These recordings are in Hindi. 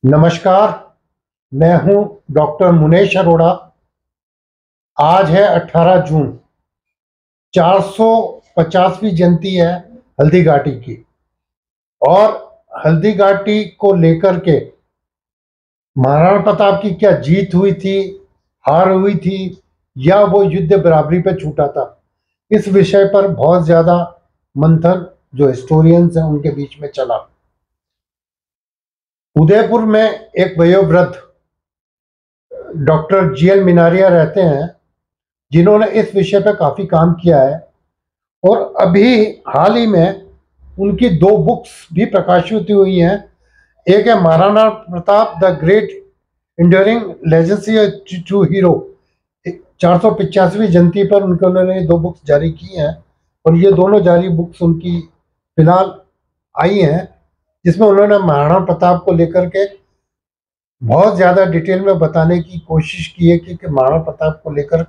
नमस्कार, मैं हूं डॉक्टर मुनेश अरोड़ा। आज है 18 जून, 450वीं जयंती है हल्दी घाटी की। और हल्दी घाटी को लेकर के महाराणा प्रताप की क्या जीत हुई थी, हार हुई थी, या वो युद्ध बराबरी पे छूटा था, इस विषय पर बहुत ज्यादा मंथन जो हिस्टोरियंस हैं उनके बीच में चला। उदयपुर में एक वयोवृद्ध डॉक्टर जीएल मिनारिया रहते हैं, जिन्होंने इस विषय पर काफी काम किया है। और अभी हाल ही में उनकी 2 बुक्स भी प्रकाशित हुई हैं। एक है Maharana Pratap the great enduring legacy to hero, 485वीं जयंती पर उन्होंने 2 बुक्स जारी की हैं। और ये दोनों जारी बुक्स उनकी फिलहाल आई हैं, जिसमें उन्होंने महाराणा प्रताप को लेकर के बहुत ज़्यादा डिटेल में बताने की कोशिश की है कि महाराणा प्रताप को लेकर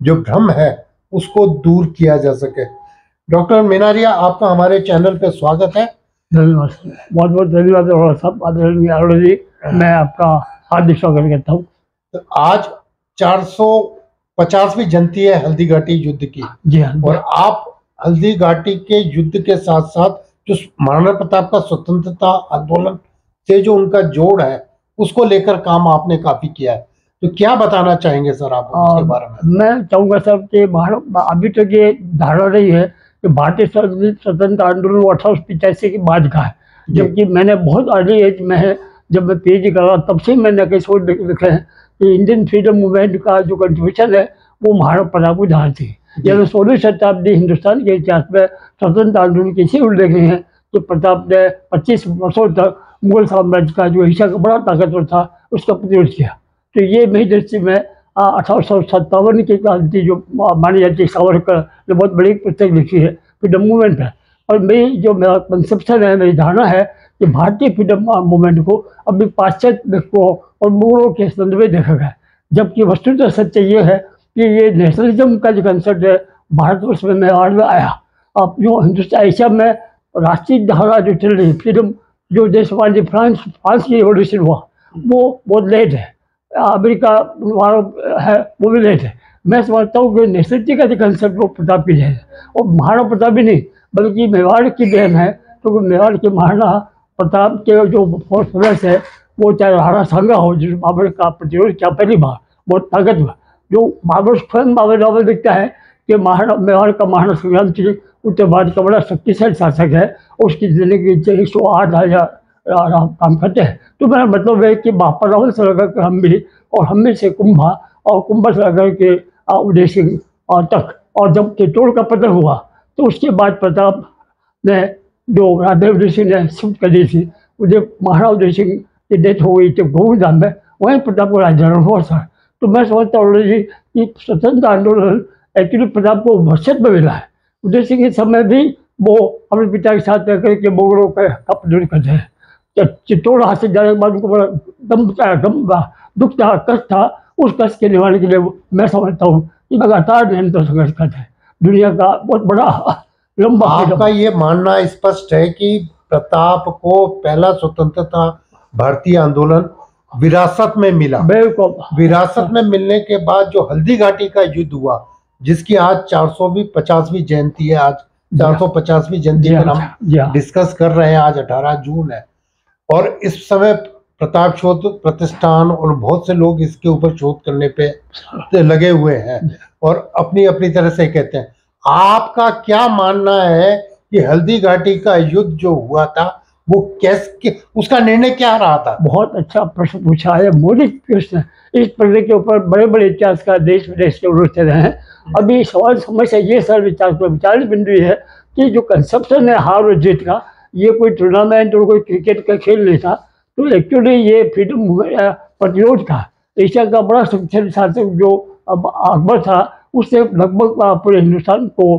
जो भ्रम है उसको दूर किया जा सके। डॉक्टर मिनारिया, आपका हमारे चैनल पे स्वागत है। धन्यवाद, बहुत बहुत धन्यवाद। और सब आदरणीय अरुण जी, मैं आपका हार्दिक स्वागत करता हूँ। तो आज 450वीं जयंती है हल्दी घाटी युद्ध की। जी हाँ। और आप हल्दी घाटी के युद्ध के साथ साथ जो महाराणा प्रताप का स्वतंत्रता आंदोलन से जो उनका जोड़ है उसको लेकर काम आपने काफी किया है, तो क्या बताना चाहेंगे सर आप उसके बारे में? मैं चाहूँगा सर कि अभी तक ये धारणा रही है कि भारतीय स्वतंत्र आंदोलन 1885 के बाद का है, जबकि मैंने बहुत अर्ली एज में है, जब मैं पीएचडी कर रहा तब से मैंने कई सोच लिखे हैं कि इंडियन फ्रीडम मूवमेंट का जो कंट्रीब्यूशन है वो महाराणा प्रताप की धार थी। जब 16वीं शताब्दी हिंदुस्तान के इतिहास में स्वतंत्र आंदोलन की इसी उल्लेख है कि प्रताप ने 25 वर्षों तक मुगल साम्राज्य का जो एशिया का बड़ा ताकतवर था उसका प्रतिरोध किया। तो ये मेरी दृष्टि में 1857 की क्रांति जो मानी जाती है, सावरकर ने बहुत बड़ी पुस्तक लिखी है फ्रीडम मूवमेंट है। और मेरी जो मेरा कंसेप्शन है, मेरी धारणा है कि भारतीय फ्रीडम मूवमेंट को अभी पाश्चात्य व्यक्तियों और मुगलों के संदर्भ में देखा गया, जबकि वस्तुतः सत्य ये है कि ये नेशनलिज्म का जो कंसेप्ट है भारतवर्ष में मेवाड़ में आया। अब जो हिंदुस्तान एशिया में राष्ट्रीय धारा जो चल रही फ्रीडम, जो देश वाली फ्रांस की रिवोल्यूशन हुआ वो बहुत लेट है, अमेरिका है वो भी लेट है। मैं समझता हूँ कि नेशनलिटी का जो कंसेप्ट वो प्रताप की है, और महाराणा प्रताप ही नहीं बल्कि मेवाड़ की देन है, क्योंकि तो मेवाड़ के महाराणा प्रताप के जो फोर्स है वो चाहे राणा सांगा हो, जो बाबर का प्रतिरोध किया पहली बार, बहुत ताकतवर। जो बाबर स्वयं बाबर नॉवल दिखता है कि मेवाड़ का महाराणा संग्राम थी उत्तर भारत का बड़ा शक्तिशाली शासक है, उसकी जिंदगी 108 हजार काम करते हैं। तो मेरा मतलब है कि बापर रावल से लगा कर हम भी से कुंभा, और कुंभा से लगा के उदय सिंह तक। और जब चित्तौड़ का पतन हुआ तो उसके बाद प्रताप ने जो राधा उदय सिंह ने शिफ्ट कर दी थी, महाराणा उदय सिंह की डेथ हो गई थी गोविंदाम में, वहीं प्रताप को राजधरण हुआ था। तो मैं समझता हूँ जी कि स्वतंत्र आंदोलन एक्चुअली प्रताप को वसत में मिला है। उदय सिंह के समय भी वो अपने पिता के साथ रह करके मुगलों का प्रतिरोध करते हैं। चित्तौड़ हासिल जाने के बाद उनको बड़ा दुख था, कष्ट था। उस कष्ट के निवारण के लिए मैं समझता हूँ कि लगातार निरंतर संघर्ष करते हैं। दुनिया का बहुत बड़ा लंबा। आपका ये मानना स्पष्ट है कि प्रताप को पहला स्वतंत्रता भारतीय आंदोलन विरासत में मिला। बिल्कुल। विरासत में मिलने के बाद जो हल्दी घाटी का युद्ध हुआ, जिसकी आज 450वीं जयंती है, आज 450वीं जयंती पर हम डिस्कस कर रहे हैं। आज 18 जून है और इस समय प्रताप शोध प्रतिष्ठान और बहुत से लोग इसके ऊपर शोध करने पे लगे हुए हैं और अपनी अपनी तरह से कहते हैं। आपका क्या मानना है कि हल्दी घाटी का युद्ध जो हुआ था वो कैसे, उसका निर्णय क्या रहा था? बहुत अच्छा प्रश्न पूछा है, मौलिक प्रश्न। इस प्रश्न के ऊपर बड़े बड़े इतिहासकार देश विदेश के उड़ते रहे हैं। अभी सवाल समस्या ये सर विचार बिंदु है कि जो कंसेप्शन है हार और जीत का, ये कोई टूर्नामेंट और कोई क्रिकेट का खेल नहीं था। तो एक्चुअली ये फ्रीडम प्रतिरोध था। एशिया का बड़ा शक्तिशाली शासक जो अकबर था, उसने लगभग पूरे हिंदुस्तान को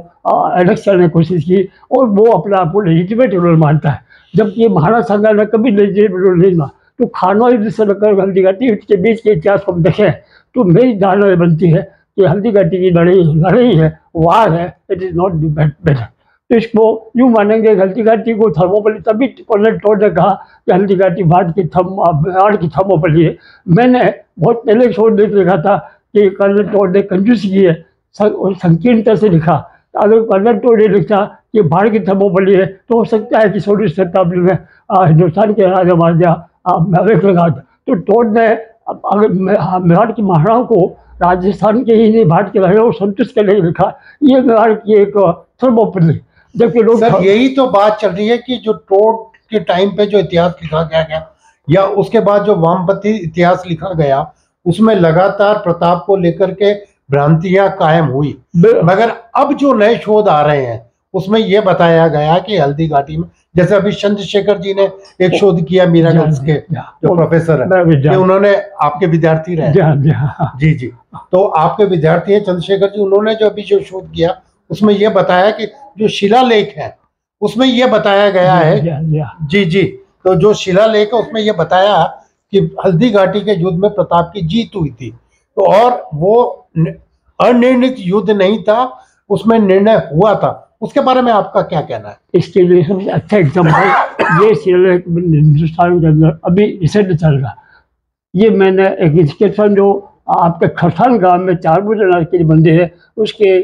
एनेक्स करने की कोशिश की और वो अपने आप को लेजिटिमेट रूलर मानता है, जबकि महाराणा सांगा ने कभी लेजिटिमेट रूलर नहीं माना। तो खानवा युद्ध से लेकर हल्दी घाटी के बीच के इतिहास को हम देखें तो मेरी धारणा ये बनती है कि हल्दी घाटी की लड़ाई है, वार है, इट इज़ नॉट बेटर। तो इसको यूँ मानेंगे हल्दी घाटी को थर्मोपली, तभी कर्नल टोड ने कहा कि हल्दी घाटी भारत की मेवाड़ की थर्मोपली है। मैंने बहुत पहले शोध देख लिखा था कि कर्नल टोड ने कंजूसी की है, संकीर्णता से लिखा। अगर कर्नल टोड ने लिखा कि भारत की थर्मोपली है तो हो सकता है कि 16वीं शताब्दी में हिंदुस्तान के राजा महाराजा अवेक लगा। तो टोड ने अगर मेवाड़ की महाराणाओं को राजस्थान के ही नहीं भारत के राजाओं को संतुष्ट करने के लिए लिखा, ये मेवाड़ की एक थर्मोपली। जबकि लोग सर यही तो बात चल रही है कि जो टोड के टाइम पे जो इतिहास लिखा गया या उसके बाद जो वामपंथी इतिहास लिखा गया, उसमें लगातार प्रताप को लेकर के भ्रांतियां कायम हुई। मगर अब जो नए शोध आ रहे हैं उसमें यह बताया गया कि हल्दी घाटी में, जैसे अभी चंद्रशेखर जी ने एक शोध किया मीरागंज के जो प्रोफेसर है, उन्होंने आपके विद्यार्थी रहे। जी जी, तो आपके विद्यार्थी हैं चंद्रशेखर जी, उन्होंने जो अभी जो शोध किया उसमें यह बताया कि जो शिलालेख है उसमें यह बताया गया है। जी जी, तो जो शिलालेख है उसमें यह बताया कि हल्दी घाटी के युद्ध में प्रताप की जीत हुई थी। तो और वो अनिर्णित युद्ध नहीं था, उसमें निर्णय हुआ था। उसके बारे में आपका क्या कहना है? इसके लिए सबसे अच्छा एग्जाम्पल ये शिलालेख हिंदुस्तान के अंदर अभी रिसेंट चल रहा। ये मैंने एक इंस्क्रिप्शन जो आपके खरसान गांव में 4 भुजनाथ के मंदिर है उसके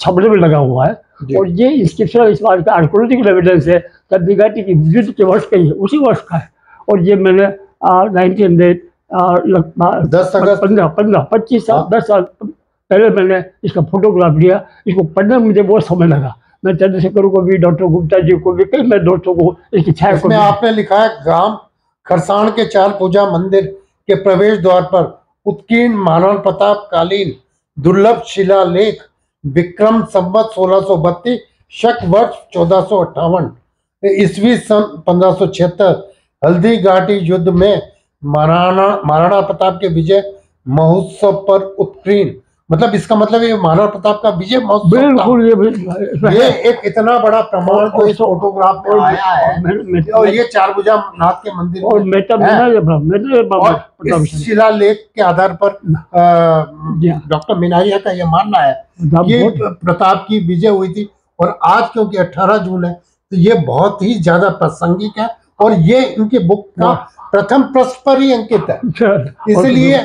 छबड़े में लगा हुआ है, और ये इंस्क्रिप्शन इस बात का आर्कोलॉजिकल एविडेंस है हल्दी घाटी की युद्ध के वर्ष का ही है, उसी वर्ष का है। और ये मैंने 25 साल 10 साल पहले मैंने इसका फोटोग्राफ लिया। इसको पढ़ने में मुझे बहुत समय लगा। मैं चंद्रशेखर को भी, डॉक्टर गुप्ता जी को भी, कई मेरे दोस्तों को इसकी छाया को। आपने लिखा है ग्राम खरसाण के 4 पूजा मंदिर के प्रवेश द्वार पर उत्कीर्ण महाराणा प्रताप कालीन दुर्लभ शिलालेख विक्रम संवत 1632 शक वर्ष 1458 ईस्वी सन 1576 हल्दी घाटी युद्ध में महाराणा प्रताप के विजय महोत्सव पर उत्कीर्ण। मतलब इसका मतलब ये महाराणा प्रताप का विजय महोत्सव। बिल्कुल, ये एक इतना बड़ा प्रमाण जो इस फोटोग्राफ में आया है। और ये 4 भुजा नाथ के मंदिर और इस शिलालेख के आधार पर डॉक्टर मिनारिया का यह मानना है ये प्रताप की विजय हुई थी। और आज क्योंकि 18 जून है तो ये बहुत ही ज्यादा प्रासंगिक है, और ये इनकी बुक का प्रथम पृष्ठ पर ही अंकित है। इसलिए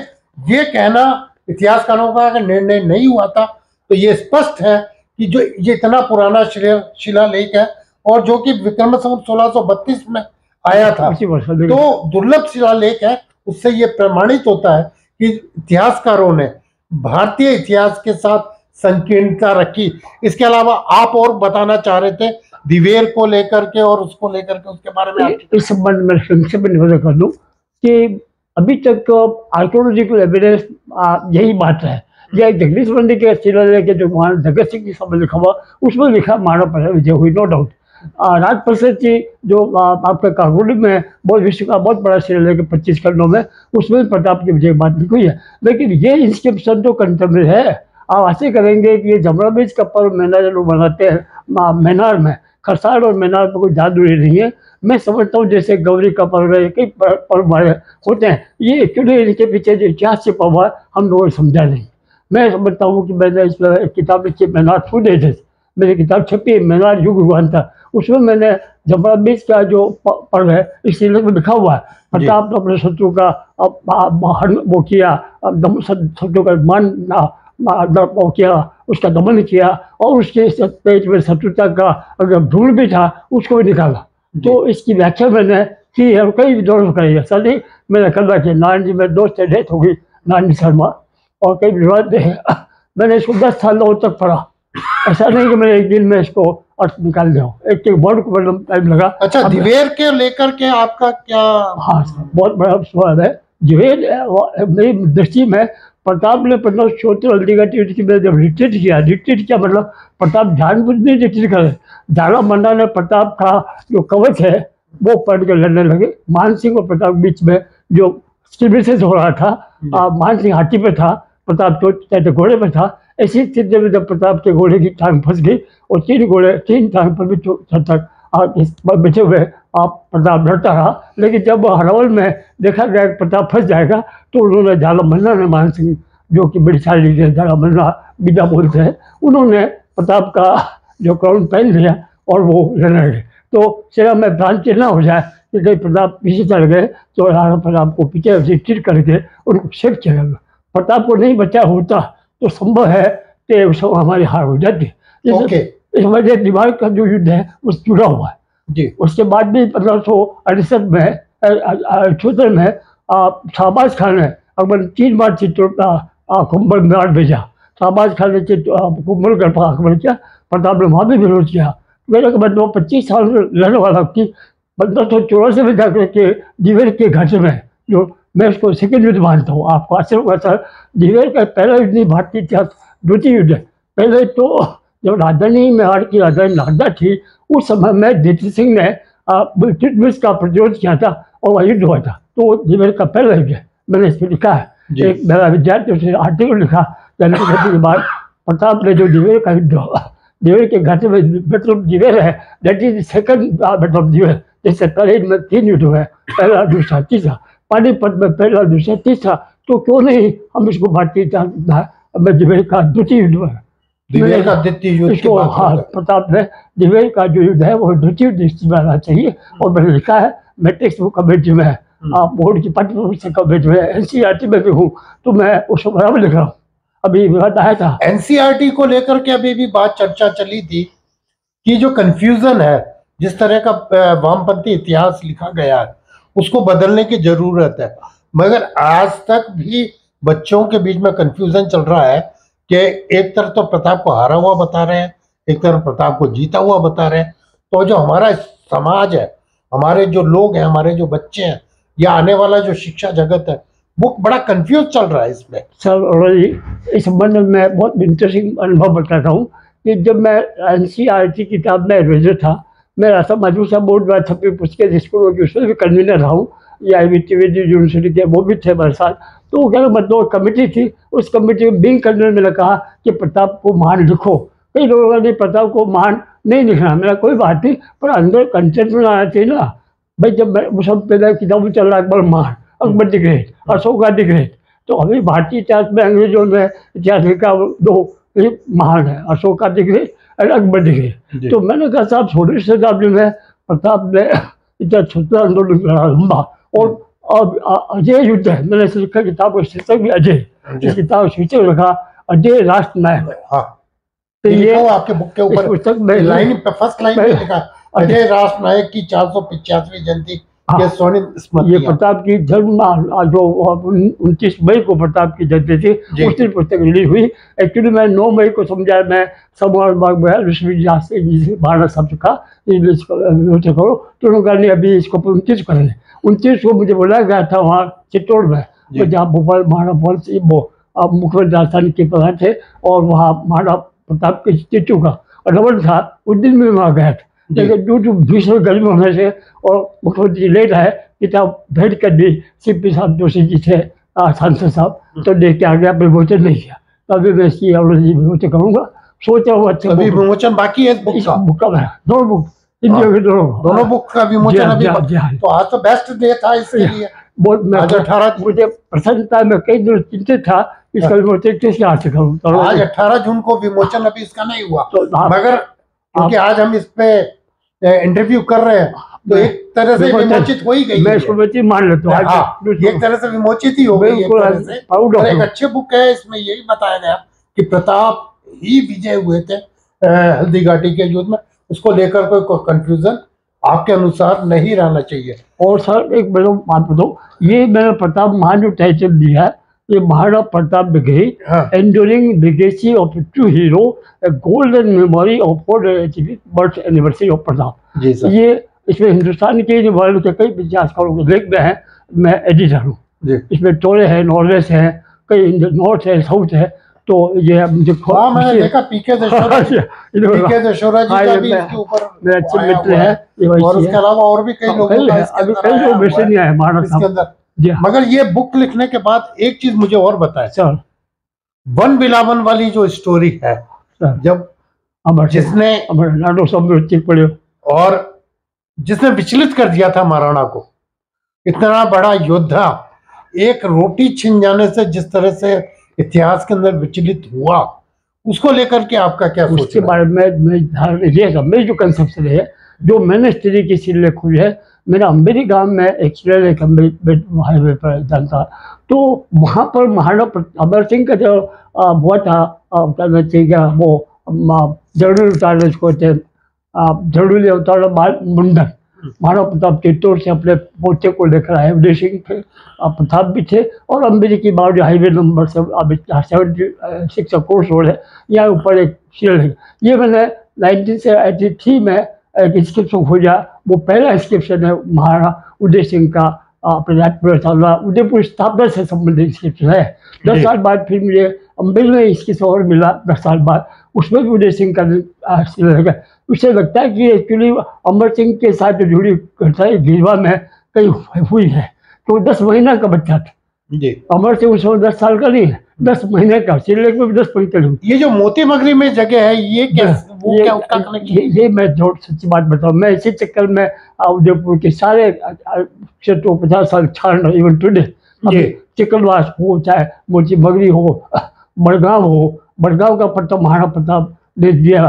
ये कहना इतिहासकारों का अगर निर्णय नहीं हुआ था तो ये स्पष्ट है कि जो ये इतना पुराना शिलालेख है और जो कि विक्रम संवत 1632 में आया था, तो दुर्लभ शिलालेख है। उससे ये प्रमाणित होता है कि इतिहासकारों ने भारतीय इतिहास के साथ संकीर्णता रखी। इसके अलावा आप और बताना चाह रहे थे दिवेर को लेकर के और उसको लेकर के, उसके बारे में इस संबंध में संक्षेप में निवेदन कर दूं कि अभी तक आर्कोलॉजिकल एविडेंस यही बात है। यह जगदीश मंदिर के शिलालेख के जो जगत सिंह जी समय लिखा हुआ उसमें लिखा महाराणा प्रताप विजय हुई, नो डाउट। राज प्रसाद जी जो आपका काकोरी में बहुत विश्व का बहुत बड़ा शिलालेख 25 खंडों में, उसमें प्रताप की विजय बात लिखी हुई है। लेकिन ये इंस्क्रिप्शन तो कंटेम्पररी है। आप ऐसे करेंगे कि ये जमरा बीज का पर्व मैनार लोग मनाते हैं मैनार में, खरसाण और मैनार में कोई जादू नहीं है। मैं समझता हूँ जैसे गौरी का पर्व है, कई पर्व होते हैं, ये एक्चुअली इनके पीछे जो इतिहास छिपा हुआ है हम लोगों ने समझा नहीं। मैं समझता हूँ कि मैंने इस किताब लिखी मैनार 2 डेज, मेरी किताब छपी है मैनार युग युगान्तर, उसमें मैंने जमरा बीज का जो पर्व है इस शिलालेख में लिखा हुआ है। प्रताप ने अपने शत्रु का वो किया, शत्रु का मान किया, उसका दमन किया, और उसके पेट में शत्रुता का अगर भ्रूण भी था उसको भी निकाला। तो इसकी व्याख्या मैंने की है, कई विद्वानों कही है। सर मैंने करना कि नारायण जी में दोस्त से डेथ हो गई, नारायण शर्मा, और कई विद्वान है। मैंने इसको 10 सालों तक पढ़ा। ऐसा नहीं कि मैंने एक दिन में इसको अर्थ निकाल दिया, एक वर्ड को बड़ा टाइम लगा। अच्छा, दिवेर के लेकर के आपका क्या? हाँ, बहुत बड़ा सवाल है। दिवेर मेरी दृष्टि में प्रताप ने 1574 हल्दी घाटी में जब रिट्रीट किया मतलब प्रताप जानबूझ नहीं रिट्रीट करे। झाला मंडा ने प्रताप का जो कवच है वो पढ़ के लड़ने लगे। मान सिंह और प्रताप बीच में जो स्टिबिसेस हो रहा था, मान सिंह हाथी पे था, प्रताप तो घोड़े पे था। ऐसी स्थिति में जब प्रताप के घोड़े की टांग फंस गई और 3 टांग पर भी तक बैठे हुए आप प्रताप लड़ता रहा। लेकिन जब हरावल में देखा गया प्रताप फंस जाएगा तो उन्होंने झाला मन्ना ने, मान सिंह जो कि बड़ी सारी झाला मन्ना बिना बोलते हैं, उन्होंने प्रताप का जो क्राउन पहन लिया और वो लड़ गए। तो सिर्फ मैं भ्रांति ना हो जाए कि कहीं प्रताप पीछे चल गए तो राणा प्रताप को पीछे रिट्रीट करके उनको सेफ चला गया। प्रताप को नहीं बचा होता तो संभव है कि उस समय हमारी हार हो जाती। इस वजह दिमाग का जो युद्ध है वो जुड़ा हुआ है जी। उसके बाद भी 1568 में 78 में शाहबाज खान ने अकबर 3 बार कुंभल में भेजा। शाहबाज खान ने कुंभल का आक्रमण किया, प्रताप ने वहाँ भी विरोध किया। मेरे को मतलब 25 साल लड़ने वाला की 1584 में जाकर के दिवेर के घर में, जो मैं उसको सेकेंड युद्ध मानता हूँ। आपको आश्चर्य होगा सर, दिवेर का पहला युद्ध नहीं, भारतीय इतिहास द्वितीय युद्ध। पहले तो जब राजधानी मेवाड़ की राजधानी नागदा थी उस समय में जीत सिंह ने ब्रिटिश का प्रतिरोध किया था और वह युद्ध हुआ था। तो दिवेर का पहला युद्ध है, मैंने इस पर लिखा है। एक मेरा विद्यार्थी उसने आर्टिकल लिखा के बाद प्रताप ने जो दिवेर का युद्ध, दिवेर के घाटे में मतलब दिवेर है, दैट इज सेकंड मतलब दिवेर। जैसे पहले में 3 युद्ध हुए, पहला दूसरा तीसरा, पानीपत में पहला दूसरा तीसरा, तो क्यों नहीं हम इसको भारतीय दिवेर का द्वितीय युद्ध हुआ। दिवेर का द्वितीय युद्ध की बात हाँ, प्रताप ने दिवेर का जो युद्ध है वो द्वितीय युद्ध आना चाहिए। और मैंने लिखा है, मैं टेक्स्ट बुक कमेटी में बोर्ड की पाठ्यपुस्तक कमेटी में एनसीईआरटी में भी हूँ, तो मैं उसको बराबर लिख रहा हूँ। अभी विवाद आया था एनसीईआरटी को लेकर के, अभी भी बात चर्चा चली थी कि जो कंफ्यूजन है, जिस तरह का वामपंथी इतिहास लिखा गया है उसको बदलने की जरूरत है। मगर आज तक भी बच्चों के बीच में कंफ्यूजन चल रहा है कि एक तरफ तो प्रताप को हारा हुआ बता रहे हैं, एक तरफ प्रताप को जीता हुआ बता रहे हैं। तो जो हमारा समाज है, हमारे जो लोग हैं, हमारे जो बच्चे हैं, या आने वाला जो शिक्षा जगत है, वो बड़ा कंफ्यूज चल रहा है इसमें। सर इस संबंध में मैं बहुत इंटरेस्टिंग अनुभव बताता हूँ कि जब मैं एनसीईआरटी किताब में एडवाइजर था, मैं रास्ता माजूसा बोर्ड में छपी पुस्तकें स्कूलों की उसमें भी कन्वीनर रहा हूँ, या यूनिवर्सिटी के वो भी थे मेरे साथ। तो क्या मतलब कमेटी थी, उस कमेटी में बिंग कन्वीनर मैंने कहा कि प्रताप को महान लिखो। कई लोगों ने प्रताप को महान नहीं लिखना, मेरा कोई बात नहीं, पर अंदर कंटेंट में आना चाहिए ना भाई। जब मैं सब पहले किताब चल रहा है अकबर महान, Akbar the great, Ashoka the great, तो अभी भारतीय इतिहास में अंग्रेजों में इतिहास का 2 महान है, अशोका द ग्रेट और अकबर द ग्रेट। तो मैंने कहा साहब 16वीं शताब्दी में प्रताप ने इतना छोटा आंदोलन लड़ा लंबा, और अब अजय युद्ध है, मैंने इसे लिखा किताब को शीर्षक भी अजय, इस किताब शीर्षक लिखा अजय राष्ट्र नायक। तो ये आपके बुक के ऊपर पुस्तक में लाइन फर्स्ट लाइन में लिखा अजय राष्ट्र नायक की 485वीं जयंती के स्वर्णिम स्मृति। ये प्रताप की जन्म जो 29 मई को प्रताप की जयंती थी, उस दिन पुस्तक रिलीज हुई। एक्चुअली मैं 9 मई को समझा, मैं समारोह बाग में विश्वविद्यालय से भारत शब्द का करो, तो उन्होंने अभी इसको 29 कर लें। 29 को मुझे बुलाया गया था वहाँ चित्तौड़ में, जहाँ भोपाल महाराणा प्रताप वो मुख्यमंत्री राजस्थान के प्रधान थे, और वहाँ महाराणा प्रताप के स्टेचू का रमन था, उस दिन में वहाँ गया था। लेकिन जो भीषण गर्मी होने से और मुख्यमंत्री लेट है, किताब भेंट कर दी सीपी साहब जोशी जी थे सांसद साहब, तो देख के आ गया, विमोचन नहीं किया। तो अभी मैं इसकी विमोचन करूँगा, सोच रहा हूँ। अच्छा अभी विमोचन बाकी है बुक का, दोनों बुक, दोनों बुक का विमोचन अभी। तो आज तो बेस्ट डे था इसके लिए, बहुत 18 मुझे प्रसन्नता में कई दिन चिंतित था इसका विमोचन किसके हाथ से करूँ। तो आज 18 जून को विमोचन अभी इसका नहीं हुआ, मगर क्योंकि आज हम इस पे इंटरव्यू कर रहे हैं, तो एक तरह से विमोचित हो ही गई। मैं इसको मान लेता हूँ, एक तरह से विमोचित ही हो गई एक तरह से। और एक अच्छे बुक है, इसमें यही बताया गया कि प्रताप ही विजय हुए थे हल्दी घाटी के युद्ध में। उसको लेकर कोई कंफ्यूजन आपके अनुसार नहीं रहना चाहिए। और सर एक बड़ा बात बताऊँ, ये मैंने प्रताप महान जो टाइटल दिया है, ये Maharana Pratap the great, enduring legacy of true hero, A golden memory of birth anniversary of Pratap. ये इसमें हिंदुस्तान के वर्ल्ड के कई इतिहासकारों के लेख में है, मैं एडिटर हूँ। इसमें टोरे है, नॉर्वेस है, कई नॉर्थ है, साउथ है। तो ये मुझे मैंने देखा पीके दशोरा जी का भी इसके ऊपर मेरे अच्छे मित्र है, और उसके अलावा और भी कई लोग अभी कई लोग वैसे नहीं आए महाराणा इसके अंदर। मगर ये बुक लिखने के बाद एक चीज मुझे और बताए सर, वन बिलावन वाली जो स्टोरी है, जब जिसने पड़े और जिसने विचलित कर दिया था महाराणा को, इतना बड़ा योद्धा एक रोटी छिन जाने से जिस तरह से इतिहास के अंदर विचलित हुआ, उसको लेकर के आपका क्या सोच उसके है? बारे में ये सब मेरी जो कंसेप्शन है, जो मैंने इस तरीके से लेख हुई है। मेरा अम्बेरी गांव में एक शिलालेख हाईवे पर जानता, तो वहाँ पर महाराणा अमर सिंह का जो हुआ था, क्या चाहिए वो जरूर उतारने को थे, जरूरी अवतार मुंडन, महाराणा प्रताप चित्तौड़ से अपने पोते को लेकर आए। उदय सिंह थे, प्रताप भी थे, और अम्बेरी की बावड़ी हाईवे नंबर से अभी 76 कोर्स रोड है, यहाँ ऊपर एक शिलालेख। ये मैंने 1983 में एक इंस्क्रिप्शन खोजा, वो पहला इंस्क्रिप्शन है महाराणा उदय सिंह का अपने राजपुर उदयपुर स्थापना से संबंधित इंस्क्रिप्शन है। 10 साल बाद फिर मुझे अम्बेरी में इसकी और मिला, 10 साल बाद, उसमें भी उदय सिंह का शिलालेख है। उससे लगता है कि एक्चुअली अमर सिंह के साथ जो जुड़ी घटनाएं गिरवा में कहीं हुई है। तो 10 महीना का बच्चा था जी। अमर सिंह, उस समय 10 साल का नहीं है, 10 महीने का। शिलालेख में भी 10 महीने का। ये जो मोती मगरी में जगह है, ये क्या वो क्या उसका कनेक्शन? ये मैं जो सच्ची बात बताऊं, मैं इसी चक्कर में उदयपुर के सारे क्षेत्रों 50 साल छान इवन टुडे, चिकनवास हो, चाहे मोती मगरी हो, बड़गांव हो, बड़गांव का पट्टा महाराणा प्रताप ने दिया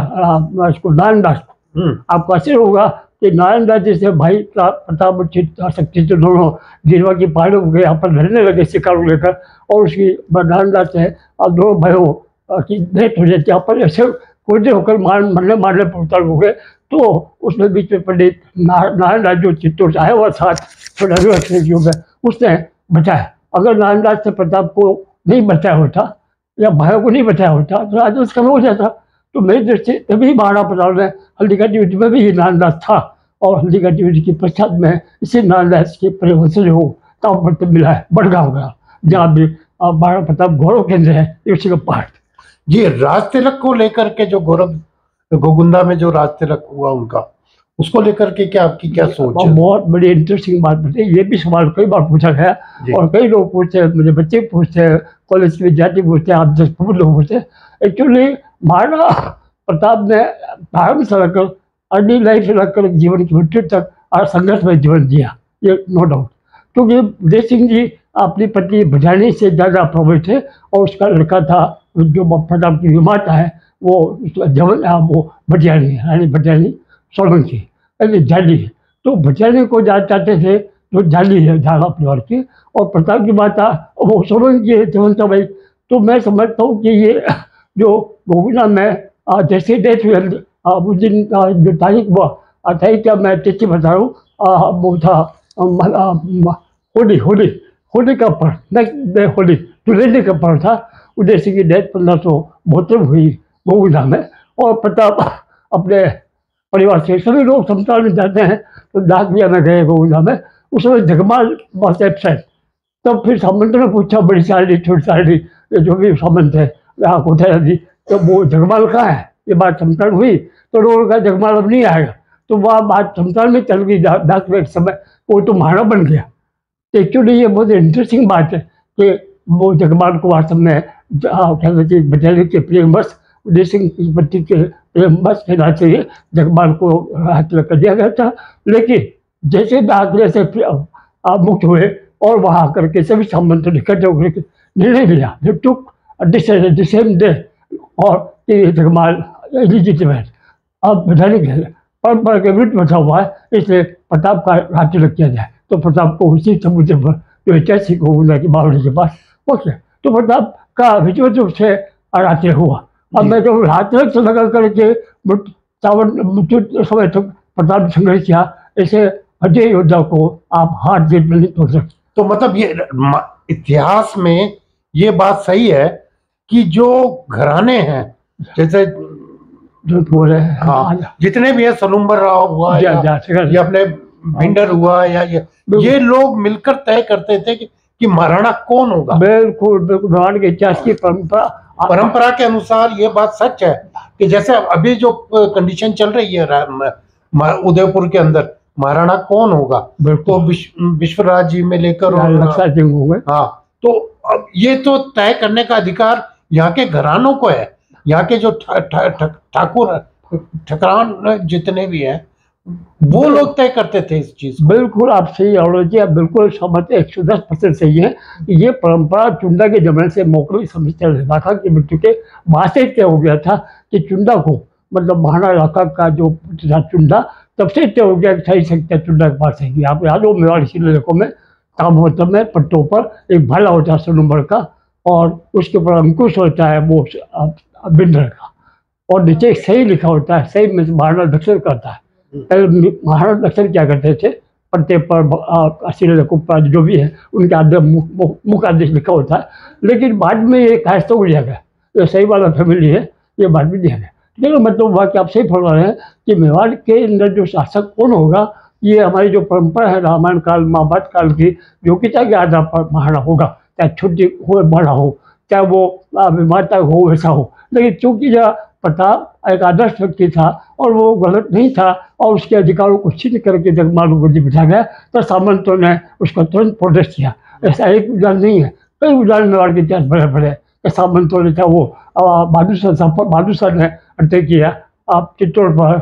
उसको, नारायणदास को। आपको आश्चर्य होगा कि नारायणदास जैसे भाई प्रताप शक्ति तो दोनों गिरवा की पहाड़ों को यहाँ पर रहने लगे शिकार लेकर, और उसकी नारायणदास है और दोनों भाइयों की डेथ हो जाती है। यहाँ पर ऐसे खोजे होकर मरने पर उतर हो गए। तो उसमें बीच में पंडित नारायणदास जो चित्तौड़ से आया हुआ साथ में, उसने बचाया। अगर नारायणदास से प्रताप को नहीं बचाया होता या भाइयों को नहीं बचाया होता तो आज उसका हो जाता। तो मेरी दृष्टि तभी महाराणा प्रताप ने हल्दीघाटी युद्ध में भी ये नारायणदास था, और हल्दीघाटी युद्ध के पश्चात में इसी नारायणदास के परिवंशज हो ताम्रपत्र मिला है बड़गांव का, जहाँ भी महाराणा प्रताप गौरव केंद्र है, उसी का पार्ट। जी, राज तिलक को लेकर के जो गोगुंदा में जो राज तिलक हुआ उनका, उसको लेकर के क्या आपकी क्या सोच है? बहुत बड़ी इंटरेस्टिंग बात बताई। ये भी सवाल कई बार पूछा गया, और कई लोग पूछते हैं, मुझे बच्चे पूछते हैं, कॉलेज के विद्यार्थी पूछते हैं, आप 10 लोग पूछते हैं। एक्चुअली महाराणा प्रताप ने प्रारंभ से लेकर अर्ली लाइफ से लेकर जीवन की मृत्यु तक संघर्ष में जीवन जिया, ये नो डाउट। क्योंकि उदय सिंह जी अपनी पत्नी भटियाणी से ज़्यादा प्रभावित थे, और उसका लड़का था जो प्रताप की विमाता है, वो भटियाणी, रानी भटियाणी सोलंकी, जाली है। तो भटियाणी को चाहते थे, जो जाली है झाला परिवार की, और प्रताप की माता वो सोलंकी है, जवंता भाई। तो मैं समझता हूँ कि ये जो गोगुना में जैसे डेथ हुई उस दिन जो तारीख हुआ था, क्या मैं तिथि बता रहा हूँ, वो था होली का पर्व, नेक्स्ट डे होली टुलेने का पर्व था। उदय सिंह की डेथ 1572 में हुई गोगुना में, और प्रताप अपने परिवार से, सभी लोग समताल में जाते हैं तो डाकिया में गए गोगुना में। उस समय जगमाल वॉज एब्सेंट। तब फिर सामंत ने पूछा, बड़ी साली छोटी साली जो भी सामंत है यहाँ कोठा दी, तो वो जगमाल कहाँ है, ये बात समताल हुई। तो लोगों का जगमाल अब नहीं आएगा, तो वह बात समताल में चल गई डाक में। एक समय वो तो महाराणा बन गया। तो एक्चुअली ये बहुत इंटरेस्टिंग बात है कि वो जगमाल को वास्तव में बटालियन के प्रेमवश, उदय सिंह की पत्नी के प्रेमवश के नाते जगमाल को हाथ कर दिया गया था। लेकिन जैसे दाखिले से मुक्त हुए और वहाँ आकर के सभी संबंध इकट्ठे होकर निर्णय लिया, जो टुक सेम डे, और जगमाल एलिजिटिमेट अब वैधानिक परंपरा के विरुद्ध बचा हुआ है, इसलिए प्रताप का राज्य लग किया जाए। तो प्रताप को उसी समुद्र पर जो ऐतिहासिक गोगुना की बावड़ी के पास पहुँचे, तो प्रताप का विधिवत रूप से राज्य हुआ। अब मैं जो राजतिलक से लगा करके मृत्यु समय तक प्रताप संघर्ष किया, ऐसे अजय योद्धा को आप हाथ जेब में नहीं तोड़ सकते। तो मतलब ये इतिहास में ये बात सही है कि जो घराने हैं, जैसे जो बोले, हाँ, जितने भी है, सलूम्बर राव हुआ या अपने भिंडर हुआ, या ये लोग मिलकर तय करते थे कि महाराणा कौन होगा। बिल्कुल बिल्कुल, महाराणा के इतिहास की परंपरा के अनुसार ये बात सच है कि जैसे अभी जो कंडीशन चल रही है उदयपुर के अंदर, महाराणा कौन होगा, तो विश्वराज जी में लेकर हाँ, तो अब ये तो तय करने का अधिकार यहाँ के घरानों को है। यहाँ के जो ठाकुर ठकरान जितने भी हैं, वो लोग तय करते थे इस चीज को। बिल्कुल आप सही ऑलरेडी आप बिल्कुल समझ 110% सही है कि ये परंपरा चुंडा के जमाने से मोकली समझते रहता था कि मृत्यु के बाद से तय हो गया था कि चुंडा को मतलब महाराणा इलाका का जो था चुंडा, तब से तय हो गया कि सही सकता चुंडा के पास है। आप याद हो मेवाड़ शिलालेखों में काम होता में पट्टों पर एक भाला होता है 100 नंबर का, और उसके ऊपर अंकुश होता है वो बिंदर का, और नीचे एक सही लिखा होता है, सही में महाराणा दक्षिण करता है। पहले महाराणा दक्षिण क्या करते थे, पट्टे पर शिलालेखों पर जो भी है उनके आदेश मुख्य आदेश लिखा होता है, लेकिन बाद में ये खास्ता हो गया, ये सही वाला फैमिली है, ये बाद में दिया गया। लेकिन मतलब हुआ कि आप सही फरमा रहे हैं कि मेवाड़ के अंदर जो शासक कौन होगा, ये हमारी जो परंपरा है रामायण काल महाभारत काल की योग्यता के आधार पर महाराणा होगा, चाहे छोटी हो बड़ा हो, चाहे वो माता हो वैसा हो। लेकिन चूंकि यह प्रताप एक आदर्श व्यक्ति था और वो गलत नहीं था और उसके अधिकारों को छीन करके जब मालूम गद्दी बिठा गया, तो सामंतों ने उसको तुरंत प्रोटेस्ट किया। ऐसा एक उदाहरण नहीं है, कई उदाहरण मेवाड़ के इतिहास बड़े बड़े सामंतों ने, चाहे वो बहादुर शाह ने अटैक किया आप चित्तौड़ पर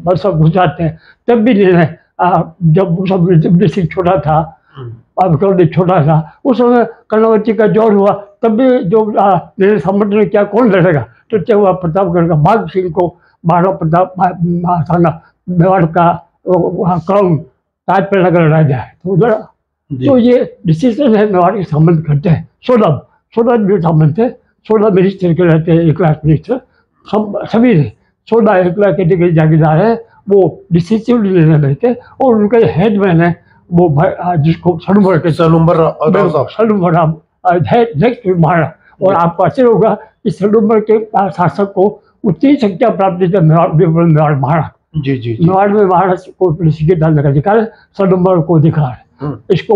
बरसा गुजरात में, तब भी जब सब सिंह छोटा था, अब छोटा था, उस समय कर्णावती का जोर हुआ, तब भी जो सामंत ने क्या कौन लड़ेगा, तो चाहे हुआ प्रतापगढ़ का बाघ सिंह को महाराणा प्रताप मेवाड़ का क्राउन ताज पर लगा लड़ा जाए तो उधर। तो ये डिसीजन है मेवाड़ के सामंत करते हैं। 16 जो सामंत है, 16 मिनिस्टर के रहते हैं, 1 लाख मिनिस्टर सभी 16 1 लाख कैटेगरी जागीरदार है, वो डिसीजन लेने रहते, और उनका हेडमैन है वो जिसको सलूमर है नेक्स्ट महाराणा। और आपको आश्चर्य होगा कि सलूमर के शासक को उतनी संख्या प्राप्त थी मेवाड़ महाराणा। जी मेवाड़ में महाराणा को सिक्के डालने का अधिकार है, सलूमर को अधिकार है, इसको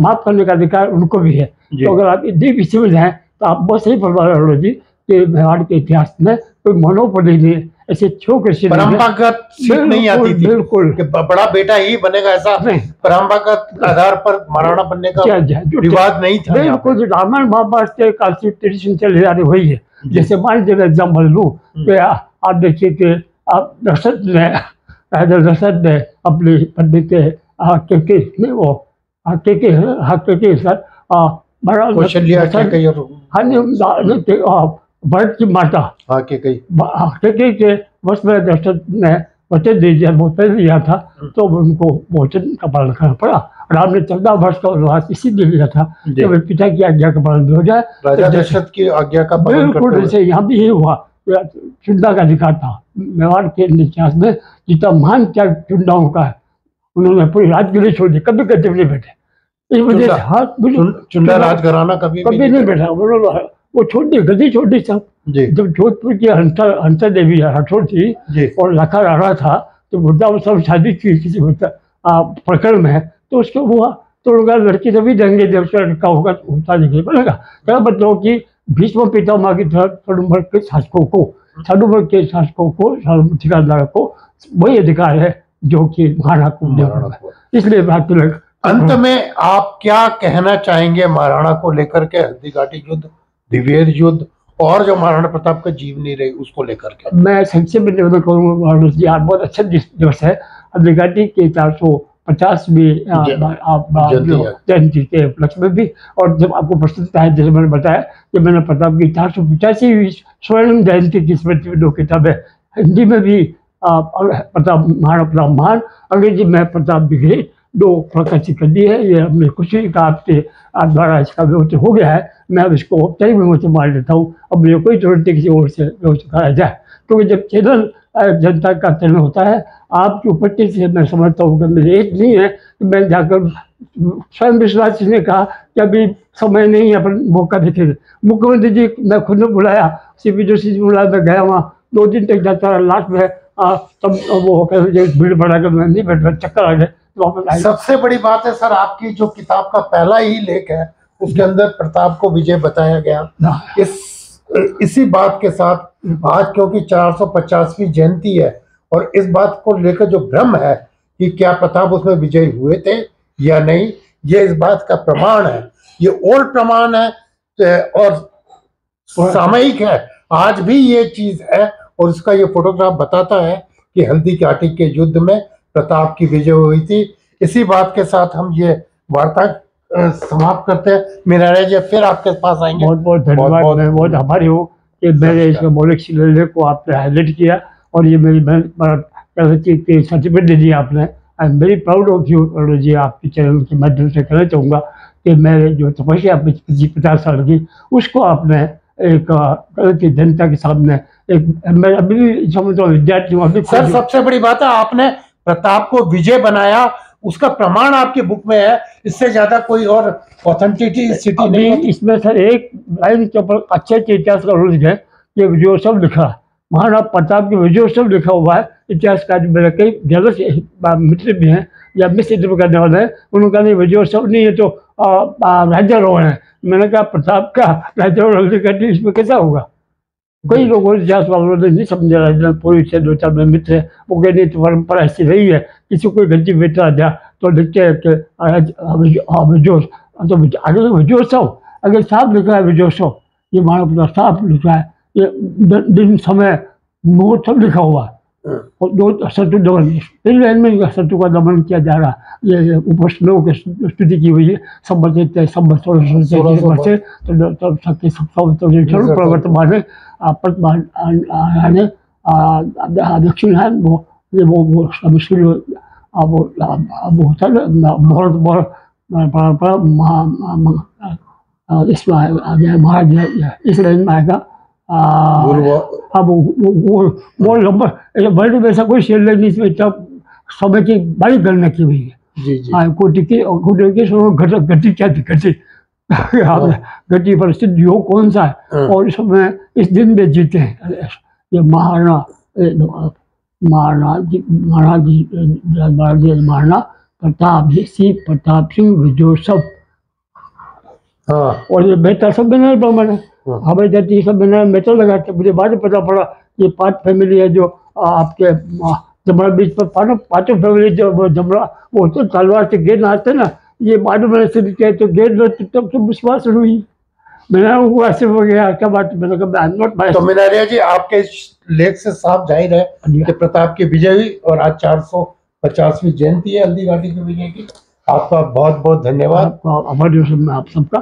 माफ करने का अधिकार उनको भी है। तो अगर आप इतनी विषय में जाए तो आप बहुत सही फरमा रहे हो जी कि मेवाड़ के इतिहास में कोई मोनोपोली नहीं है, ऐसे परंपरागत सीट नहीं आती थी बिल्कुल कि बड़ा बेटा ही बनेगा, ऐसा नहीं, परंपरागत आधार पर महाराणा बनने का विवाद नहीं था। बिल्कुल रामायण महाभारत के काल से ट्रेडिशन चले आ रही वही है। जैसे मान लीजिए एग्जाम्पल लूँ तो आप देखिए कि आप दशरथ ने अपने पंडित भरत की माता के वर्ष में दशरथ ने वचन दे दिया, वचन दिया था, तो उनको वचन का पालन करना पड़ा। राम ने 14 वर्ष का वनवास इसीलिए लिया था कि वे पिता की आज्ञा का पालन हो जाए, राजा दशरथ की आज्ञा का पालन करते हुए। जैसे यहाँ भी ये हुआ, चुंडा का अधिकार था मेवाड़ के इतिहास में, जितना महान त्याग चुंडाओं का है, उन्होंने पूरी राजगिरी छोड़ दी, कभी कभी नहीं बैठे। इस वजह से चुंडा राजघराना कभी नहीं बैठा, वो छोटी गद्दी छोटी साहब। जब जोधपुर की हंसा देवी राठौर थी और लखा राणा था, तो बुढ़ा वो सब शादी की किसी प्रकरण में, तो उसको हुआ तो लड़की तभी देंगे जब उसका लड़का होगा तो होता नहीं बनेगा। क्या मतलब कि भीष्म पितामह की तरह सलूमर के शासकों को वही अधिकार है जो कि महाराणा को। इसलिए अंत में आप क्या कहना चाहेंगे महाराणा को लेकर के, हल्दीघाटी युद्ध, दिवेर युद्ध और जो महाराणा प्रताप का जीवनी रही उसको लेकर के? मैं संक्षेप में निवेदन करूँगा, आज बहुत अच्छा दिवस है, हल्दीघाटी के 450वीं जयंती के उपलक्ष्य में भी, और जब आपको प्रस्तुत है जैसे मैंने बताया कि मैंने प्रताप की 485वीं स्वर्ण जयंती की स्मृति में 2 किताबें हिंदी में भी प्रताप महाराणा प्रताप महान, अंग्रेजी में प्रताप द ग्रेट 2 प्रकाशित कर दी है। ये हमने खुशी का आपके द्वारा इसका व्यवस्था हो गया है। मैं अब इसको औपचारिक में से मान लेता हूँ, अब मुझे कोई जरूरत नहीं किसी और से व्यवस्था कराया जाए, क्योंकि जब चैनल जनता का चैनल होता है, आपकी उपस्थिति से मैं समझता हूँ कि मेरे एक नहीं है कि मैं जाकर स्वयं विश्वास ने कहा कि अभी समय नहीं है, अपन मौका देखेंगे। मुख्यमंत्री जी मैं खुद ने बुलाया, CP जोशी जी बुलाया, मैं गया वहाँ 2 दिन तक जाता रहा, लास्ट में तब वो भीड़ बढ़ा कर मैं नहीं बैठ रहा, चक्कर आ गए। सबसे बड़ी बात है सर, आपकी जो किताब का पहला ही लेख है उसके अंदर प्रताप को विजय बताया गया। इसी बात के साथ आज क्योंकि 450वीं जयंती है और इस बात को लेकर जो भ्रम है कि क्या प्रताप उसमें विजयी हुए थे या नहीं, ये इस बात का प्रमाण है, ये ओल्ड प्रमाण है और सामयिक है, आज भी ये चीज है। और इसका ये फोटोग्राफ बताता है कि हल्दी घाटी के युद्ध में प्रताप की विजय हुई थी। इसी बात के साथ हम ये वार्ता समाप्त करते हैं। मीनाराय जी फिर आपके पास आएंगे। बहुत बहुत धन्यवाद। मैं बहुत आभारी हूँ कि मैंने इस मौलिक शिलालेख को आपने हाईलाइट किया और ये मेरी सर्टिफिकेट दे दिया आपने। I am very proud of you Arun ji. आपके चैनल के माध्यम से कहना चाहूँगा कि मेरे जो तपस्या 50 साल की, उसको आपने एक जनता के सामने एक, मैं अभी भी समझता हूँ विद्यार्थी हूँ। सर सबसे बड़ी बात है आपने प्रताप को विजय बनाया, उसका प्रमाण आपके बुक में है। इससे ज्यादा कोई और ऑथेंटिसिटी नहीं है इसमें। सर एक लाइन के ऊपर अच्छे इतिहास का रूल है कि विजयोत्सव लिखा, महाराणा प्रताप के विजयोत्सव लिखा हुआ है। इतिहासकार मेरे कई जलस मित्र भी हैं या मिसइंटरप्रेट करने वाले हैं, उन्होंने कहा विजयोत्सव नहीं है तो राज्यारोहण है। मैंने कहा प्रताप का राज्यारोहण इसमें कैसा होगा? कई लोगों इतिहास वालों ने नहीं समझा। पूरी से 2-4 में मित्र है, वो कहते तो परंपरा ऐसी रही है, किसी कोई गलती बेटा दिया तो लिखते हैं कि विजयोत्सव। अगर साफ लिखा है विजयोत्सव, ये महाराणा साफ लिखा है, ये दिन समय मुहूर्त सब लिखा हुआ है। और 2 शत्रु दमन, इन लाइन में शत्रु का दमन किया जा रहा है। ये ऊपर श्लोक की स्तुति की हुई है। प्रवर्तमान दक्षिण वो होता है इसमें महाराज इस लाइन में आएगा। अब वो लंबा वर्ल्ड में ऐसा कोई शेर नहीं इसमें इतना समय की बड़ी गणना की हुई है। हाँ, कोटि की गति क्या थी, गति पर स्थित योग कौन सा है और इस समय इस दिन में जीते हैं। ये महाराणा प्रताप सिंह विजयोत्सव। और ये बेहतर सब बना मैंने हवाई जाती सब मैंने मेटर लगा के मुझे बाद में पता पड़ा ये 5 फैमिली है जो आपके जमरा बीच पर 5 फैमिली जो जमरा वो तो तलवार से गेंद आते ना, ये बाद में मैंने सिद्ध किया तो गेंद तब से विश्वास हुई। मैंने वो ऐसे हो गया क्या बात। मैंने कहा तो मीनारिया जी आपके लेख से साफ जाहिर है कि प्रताप की विजय हुई और आज 450वीं जयंती है हल्दी घाटी की विजय की। आपका बहुत बहुत धन्यवाद। आप सबका